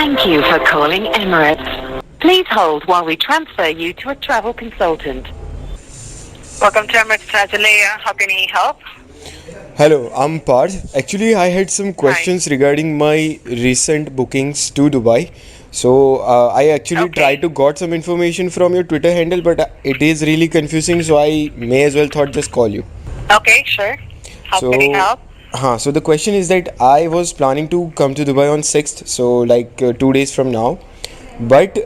Thank you for calling Emirates. Please hold while we transfer you to a travel consultant. Welcome to Emirates Tanzania. How can I help? Hello, I'm Parth. Actually, I had some questions regarding my recent bookings to Dubai. So, I actually tried to got some information from your Twitter handle, but it is really confusing. So, I may as well thought just call you. Okay, sure. How can I So, help? so the question is that I was planning to come to Dubai on 6th, so like 2 days from now. But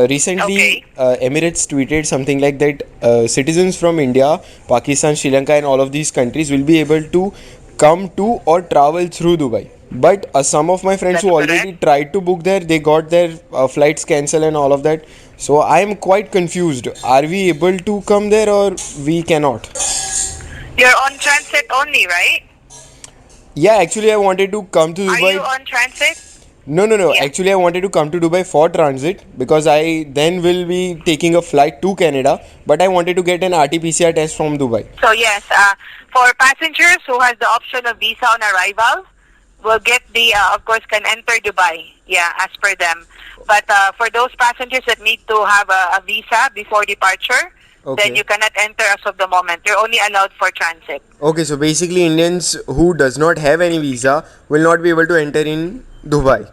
recently, Emirates tweeted something like that citizens from India, Pakistan, Sri Lanka, and all of these countries will be able to come to or travel through Dubai. But some of my friends who already tried to book there, they got their flights cancelled and all of that. So I am quite confused. Are we able to come there or we cannot? You're on transit only, right? Yeah, actually, I wanted to come to Are you Dubai. on transit? No. Yeah. Actually, I wanted to come to Dubai for transit because I then will be taking a flight to Canada. But I wanted to get an RT-PCR test from Dubai. So yes, for passengers who has the option of visa on arrival, will get the, of course, can enter Dubai. Yeah, as per them. But for those passengers that need to have a visa before departure, then you cannot enter as of the moment. You're only allowed for transit. Okay, so basically Indians who does not have any visa will not be able to enter in Dubai.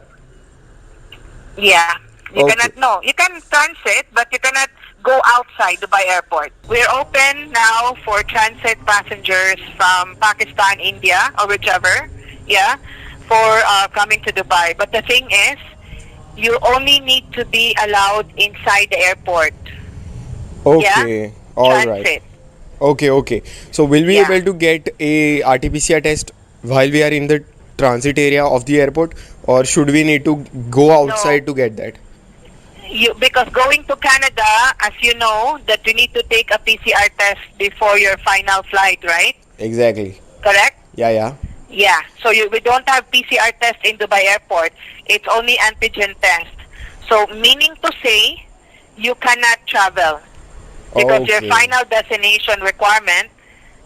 Yeah. You Okay. cannot, no, you can transit, but you cannot go outside Dubai airport. We're open now for transit passengers from Pakistan, India, or whichever, yeah, for coming to Dubai. But the thing is, you only need to be allowed inside the airport. Okay. All right. Transit. Okay. So will we Yeah. able to get a RT-PCR test while we are in the transit area of the airport, or should we need to go outside to get that? Because going to Canada, as you know, that you need to take a PCR test before your final flight, right? Exactly. Correct? Yeah. Yeah. So we don't have PCR test in Dubai airport. It's only antigen test. So meaning to say, you cannot travel because your Okay. final destination requirement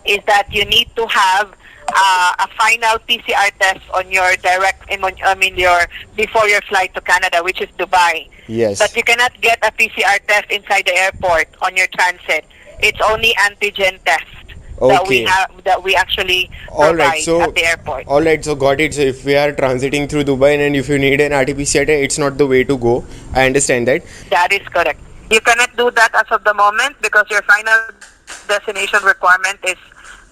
is that you need to have a final PCR test on your your before your flight to Canada, which is Dubai. Yes. But you cannot get a PCR test inside the airport on your transit. It's only antigen test Okay. that we actually All right. provide So at the airport. all right. So got it. So if we are transiting through Dubai and if you need an RT-PCR test, it's not the way to go. I understand that. That is correct. You cannot do that as of the moment because your final destination requirement is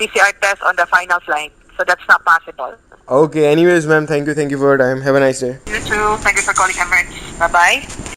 PCR test on the final flight. So that's not possible. Okay. Anyways, ma'am, thank you for your time. Have a nice day. You too. Thank you for calling Emirates. Bye-bye.